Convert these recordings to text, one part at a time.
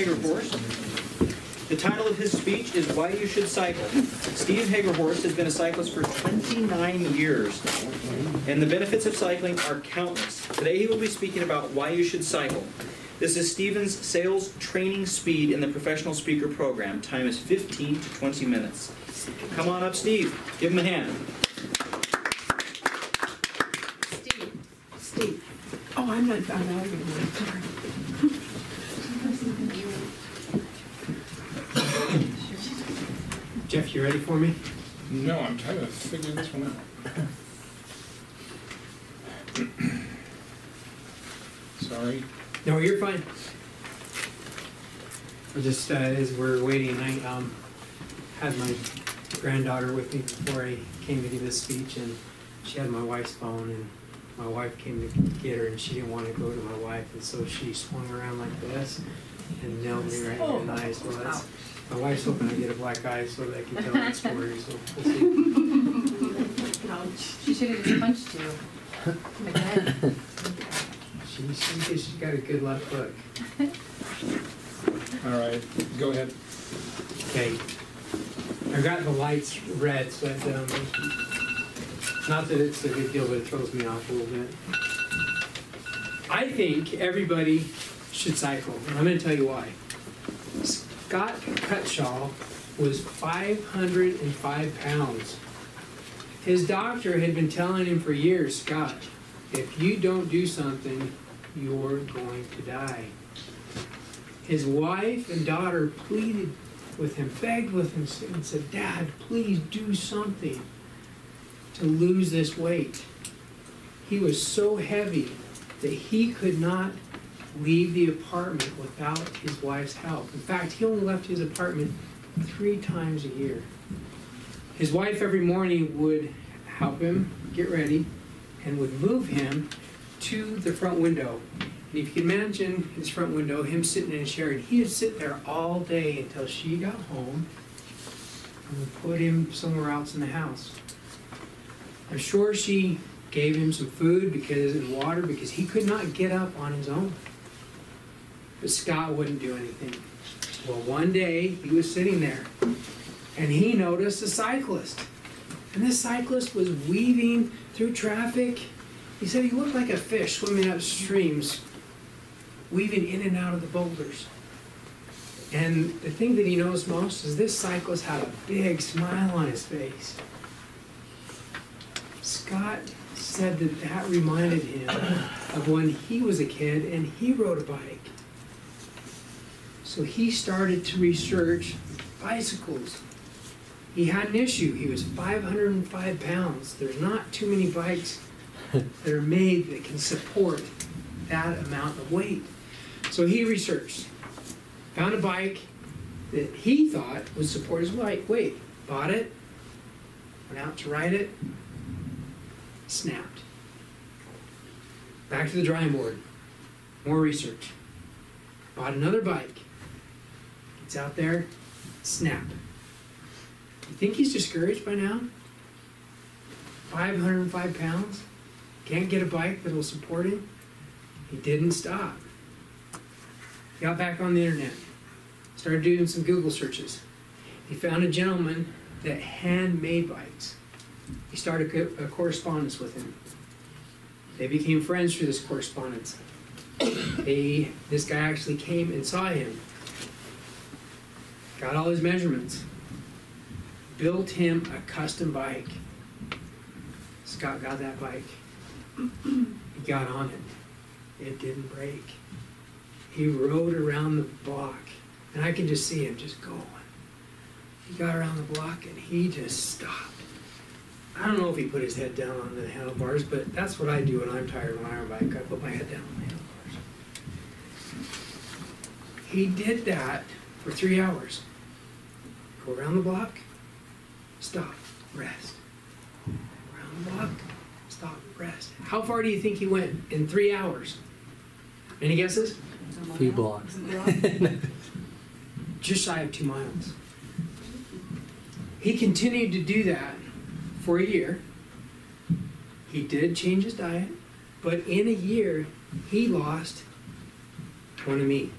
Hagerhorst. The title of his speech is Why You Should Cycle. Steve Hagerhorst has been a cyclist for 29 years, and the benefits of cycling are countless. Today he will be speaking about why you should cycle. This is Steven's sales training speed in the professional speaker program. Time is 15 to 20 minutes. Come on up, Steve. Give him a hand. Steve. Oh, I'm not arguing. Sorry. Jeff, you ready for me? No, I'm trying to figure this one out. Sorry. No, you're fine. We're just, as we're waiting, I had my granddaughter with me before I came to give this speech, and she had my wife's phone, and my wife came to get her, and she didn't want to go to my wife, and so she swung around like this and nailed me right in the eyes. Well, that's, my wife's hoping I get a black eye so that I can tell that story, so we'll see. Ouch. She should have just punched you. Again. She's got a good left hook. All right, go ahead. Okay. I got the lights red, so not that it's a big deal, but it throws me off a little bit. I think everybody should cycle. And I'm going to tell you why. Scott Cutshaw was 505 pounds. His doctor had been telling him for years, Scott, if you don't do something, you're going to die. His wife and daughter pleaded with him, begged with him, and said, Dad, please do something to lose this weight. He was so heavy that he could not leave the apartment without his wife's help. In fact, he only left his apartment 3 times a year. His wife every morning would help him get ready and would move him to the front window. And if you can imagine his front window, him sitting in a chair, and he would sit there all day until she got home and would put him somewhere else in the house. I'm sure she gave him some food and water because he could not get up on his own. But Scott wouldn't do anything. Well, one day he was sitting there and he noticed a cyclist. And this cyclist was weaving through traffic. He said he looked like a fish swimming up streams, weaving in and out of the boulders. And the thing that he noticed most is this cyclist had a big smile on his face. Scott said that reminded him of when he was a kid and he rode a bike. So he started to research bicycles. He had an issue. He was 505 pounds. There's not too many bikes that are made that can support that amount of weight. So he researched, found a bike that he thought would support his weight, bought it, went out to ride it, snapped. Back to the drawing board, more research. Bought another bike, gets out there, snap. You think he's discouraged by now? 505 pounds, can't get a bike that will support him. He didn't stop. Got back on the internet, started doing some Google searches. He found a gentleman that handmade bikes. He started a correspondence with him. They became friends through this correspondence. This guy actually came and saw him, got all his measurements, built him a custom bike. Scott got that bike. He got on it. It didn't break. He rode around the block, and I can just see him just going. He got around the block, and he just stopped. I don't know if he put his head down on the handlebars, but that's what I do when I'm tired when I ride a bike. I put my head down on the handlebars. He did that for 3 hours. Go around the block, stop, rest. Around the block, stop, rest. How far do you think he went in 3 hours? Any guesses? A few blocks. Just shy of 2 miles. He continued to do that for a year. He did change his diet, but in a year, he lost 20 meat.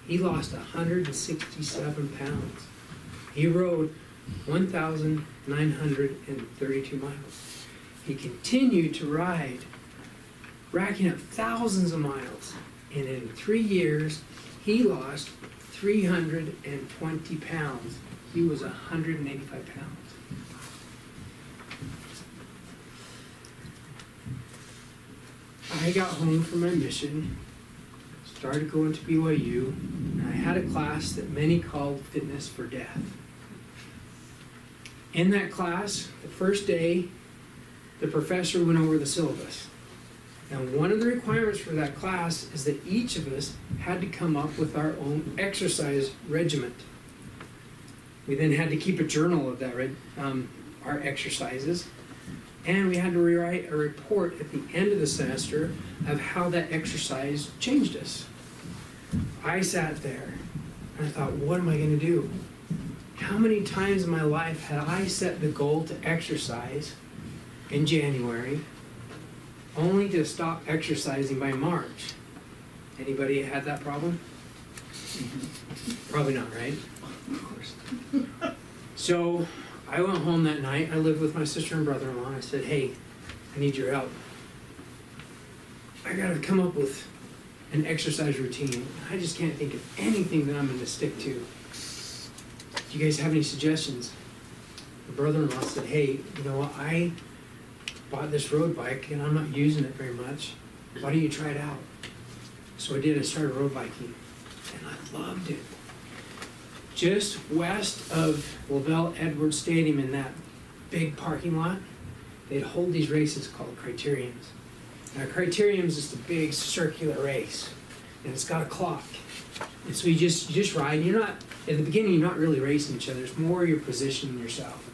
he lost 167 pounds. He rode 1,932 miles. He continued to ride, racking up thousands of miles. And in 3 years, he lost 320 pounds. He was 185 pounds. I got home from my mission, started going to BYU, and I had a class that many called Fitness for Death. In that class, the first day, the professor went over the syllabus. And one of the requirements for that class is that each of us had to come up with our own exercise regiment. We then had to keep a journal of that, our exercises, and we had to rewrite a report at the end of the semester of how that exercise changed us. I sat there and I thought, what am I going to do? How many times in my life had I set the goal to exercise in January, only to stop exercising by March? Anybody had that problem? Probably not, right? Of course. So I went home that night. I lived with my sister and brother-in-law. I said, hey, I need your help. I got to come up with an exercise routine. I just can't think of anything that I'm going to stick to. Do you guys have any suggestions? My brother-in-law said, hey, you know what? I bought this road bike and I'm not using it very much. Why don't you try it out? So I did. I started road biking and I loved it. Just west of Lavelle Edwards Stadium in that big parking lot, they'd hold these races called criteriums. Now, criterium is just a big circular race, and it's got a clock. And so you just ride. And you're not, at the beginning, you're not really racing each other. It's more you're positioning yourself.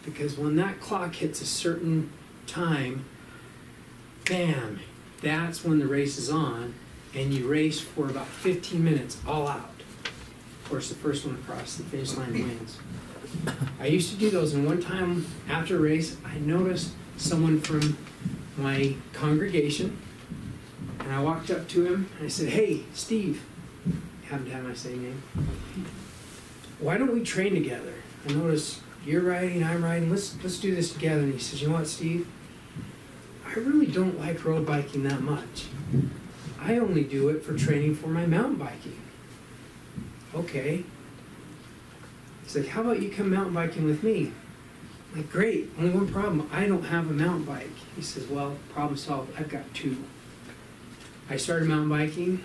Because when that clock hits a certain time, bam, that's when the race is on, and you race for about 15 minutes all out. Of course, the first one across the finish line wins. I used to do those, and one time after a race, I noticed someone from my congregation, and I walked up to him, and I said, hey, Steve, I happen to have my same name, why don't we train together? I noticed you're riding, I'm riding, let's do this together. And he says, you know what, Steve? I really don't like road biking that much. I only do it for training for my mountain biking. Okay. He's like, how about you come mountain biking with me? I'm like, great, only one problem, I don't have a mountain bike. He says, well, problem solved, I've got two. I started mountain biking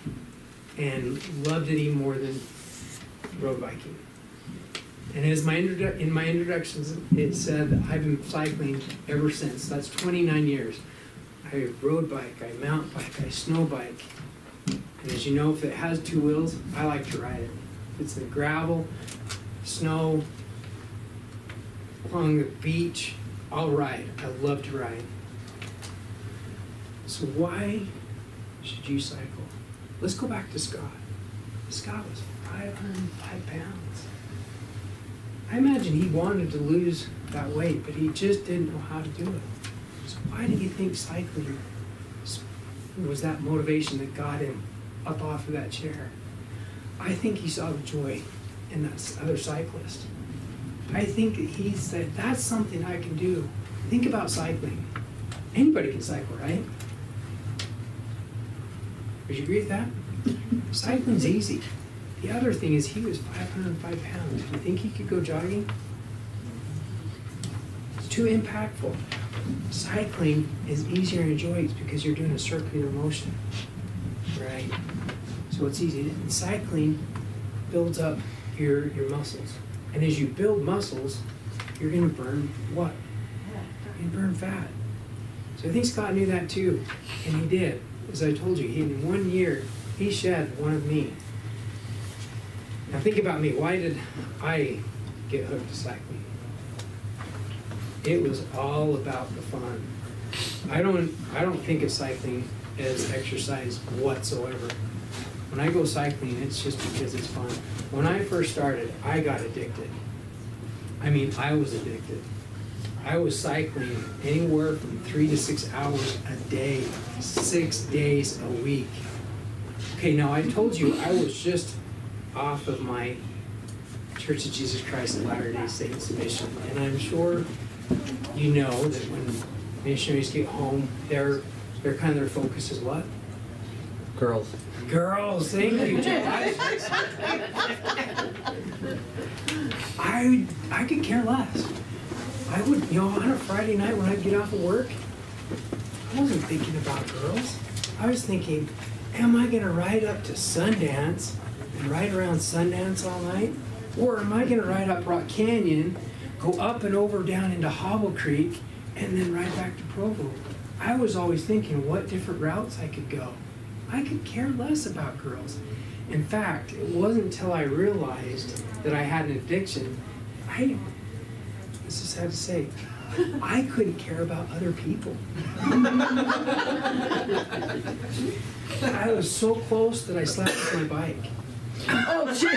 and loved it even more than road biking. And as in my introductions, it said that I've been cycling ever since. That's 29 years. I road bike, I mountain bike, I snow bike. And as you know, if it has two wheels, I like to ride it. If it's the gravel, snow, along the beach, I'll ride. I love to ride. So why should you cycle? Let's go back to Scott. Scott was 505 pounds. I imagine he wanted to lose that weight, but he just didn't know how to do it. So why do you think cycling was that motivation that got him up off of that chair? I think he saw the joy in that other cyclist. I think that he said, that's something I can do. Think about cycling. Anybody can cycle, right? Would you agree with that? Cycling's easy. The other thing is he was 505 pounds. Do you think he could go jogging? It's too impactful. Cycling is easier to enjoy because you're doing a circular motion, right? So it's easy. And cycling builds up your muscles. And as you build muscles, you're going to burn what? You're going to burn fat. So I think Scott knew that too, and he did. As I told you, in 1 year, he shed one of me. Now think about me. Why did I get hooked to cycling? It was all about the fun. I don't think of cycling as exercise whatsoever. When I go cycling, it's just because it's fun. When I first started, I got addicted. I mean, I was addicted. I was cycling anywhere from 3 to 6 hours a day, 6 days a week. Okay, now I told you I was just off of my Church of Jesus Christ of Latter-day Saints mission. And I'm sure you know that when missionaries get home, their kind of their focus is what? Girls. Girls, thank you, Joe. I could care less. I would, on a Friday night when I'd get off of work, I wasn't thinking about girls. I was thinking, am I going to ride up to Sundance and ride around Sundance all night? Or am I going to ride up Rock Canyon, go up and over down into Hobble Creek, and then ride back to Provo? I was always thinking what different routes I could go. I could care less about girls. In fact, it wasn't until I realized that I had an addiction, this is sad to say, I couldn't care about other people. I was so close that I slept with my bike. Oh, shit!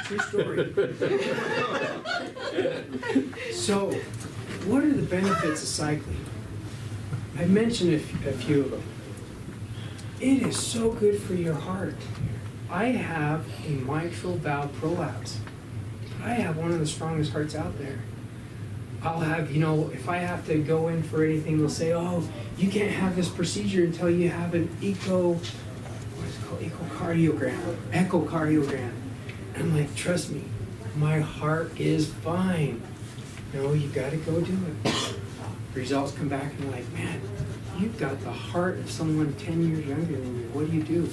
True story. So, what are the benefits of cycling? I mentioned a few of them. It is so good for your heart. I have a mitral valve prolapse. I have one of the strongest hearts out there. I'll have, if I have to go in for anything, they'll say, oh, you can't have this procedure until you have an echocardiogram. And I'm like, trust me, my heart is fine. No, you gotta go do it. Results come back and I'm like, man, you've got the heart of someone 10 years younger than you. What do?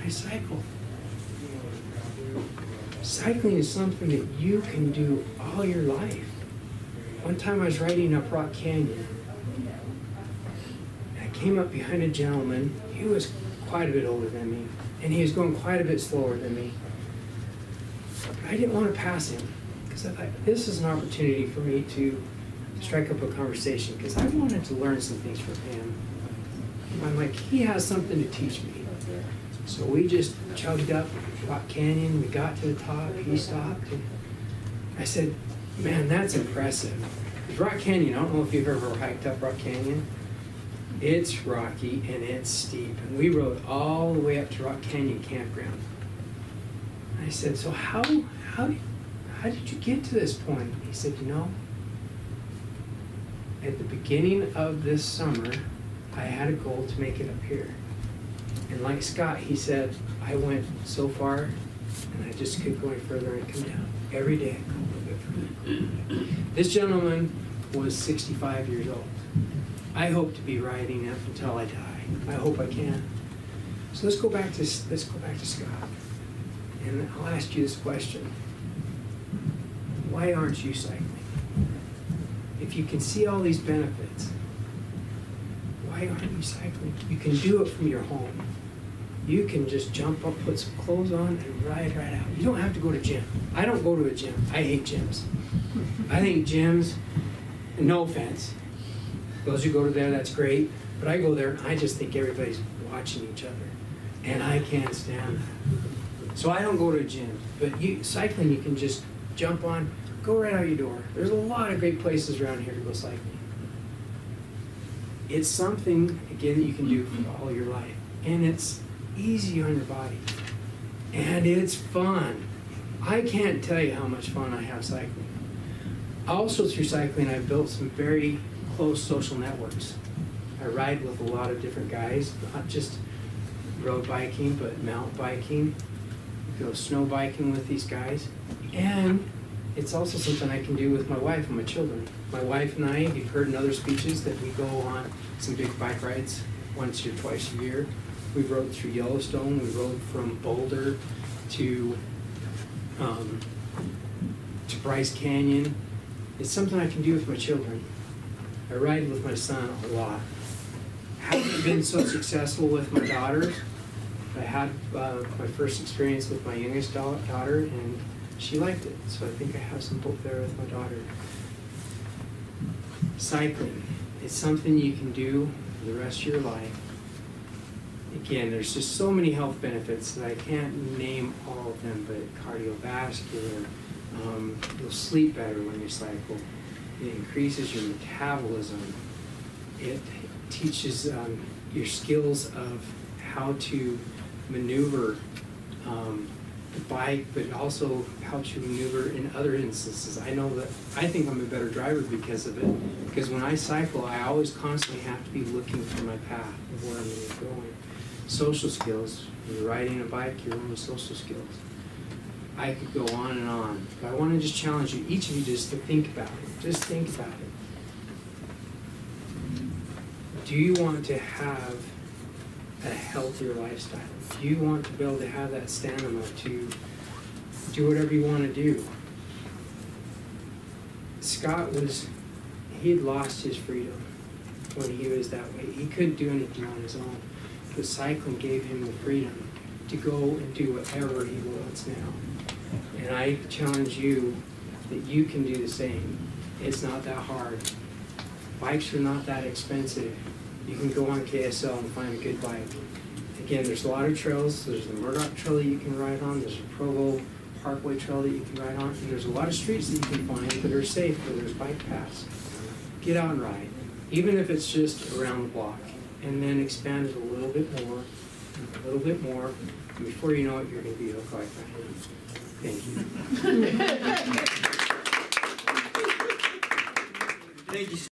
I cycle. Cycling is something that you can do all your life. One time I was riding up Rock Canyon. I came up behind a gentleman. He was quite a bit older than me, and he was going quite a bit slower than me. But I didn't want to pass him, because I thought this is an opportunity for me to strike up a conversation, because I wanted to learn some things from him. I'm like, he has something to teach me. So we just chugged up Rock Canyon, we got to the top, he stopped, and I said, man, that's impressive. Rock Canyon, I don't know if you've ever hiked up Rock Canyon. It's rocky and it's steep, and we rode all the way up to Rock Canyon Campground. I said, so how did you get to this point? He said, at the beginning of this summer, I had a goal to make it up here. And like Scott, he said, I went so far, and I just kept going further and come down. Every day, I go a little bit further. This gentleman was 65 years old. I hope to be riding up until I die. I hope I can. So let's go back to Scott, and I'll ask you this question: why aren't you cycling? If you can see all these benefits, why aren't you cycling? You can do it from your home. You can just jump up, put some clothes on, and ride right out. You don't have to go to gym. I don't go to a gym. I hate gyms. I think gyms, no offense, those who go to there, that's great, but I go there and I just think everybody's watching each other, and I can't stand that. So I don't go to a gym, but cycling, you can just jump on, go right out your door. There's a lot of great places around here to go cycling. It's something, again, that you can do for all your life, and it's easy on your body, and it's fun. I can't tell you how much fun I have cycling. Also, through cycling, I've built some very close social networks. I ride with a lot of different guys, not just road biking, but mountain biking. Go snow biking with these guys, and it's also something I can do with my wife and my children. My wife and I, you've heard in other speeches that we go on some big bike rides once or twice a year. We rode through Yellowstone. We rode from Boulder to Bryce Canyon. It's something I can do with my children. I ride with my son a lot. I haven't been so successful with my daughters. I had my first experience with my youngest daughter, and she liked it. So I think I have some hope there with my daughter. Cycling. It's something you can do for the rest of your life. Again, there's just so many health benefits that I can't name all of them, but cardiovascular, you'll sleep better when you cycle. It increases your metabolism. It teaches your skills of how to maneuver the bike, but it also helps you maneuver in other instances. I know that I think I'm a better driver because of it. Because when I cycle, I always constantly have to be looking for my path of where I'm going to be going. Social skills. When you're riding a bike, you're learning social skills. I could go on and on, but I want to just challenge you, each of you, just to think about it. Just think about it. Do you want to have a healthier lifestyle? Do you want to be able to have that stamina to do whatever you want to do? Scott he had lost his freedom when he was that way. He couldn't do anything on his own. But cycling gave him the freedom to go and do whatever he wants now. And I challenge you that you can do the same. It's not that hard. Bikes are not that expensive. You can go on KSL and find a good bike. Again, there's a lot of trails. There's the Murdoch Trail that you can ride on. There's a Provo Parkway Trail that you can ride on. And there's a lot of streets that you can find that are safe where there's bike paths. Get out and ride, even if it's just around the block. And then expand it a little bit more, and a little bit more. And before you know it, you're going to be hooked like that. Thank you. Thank you.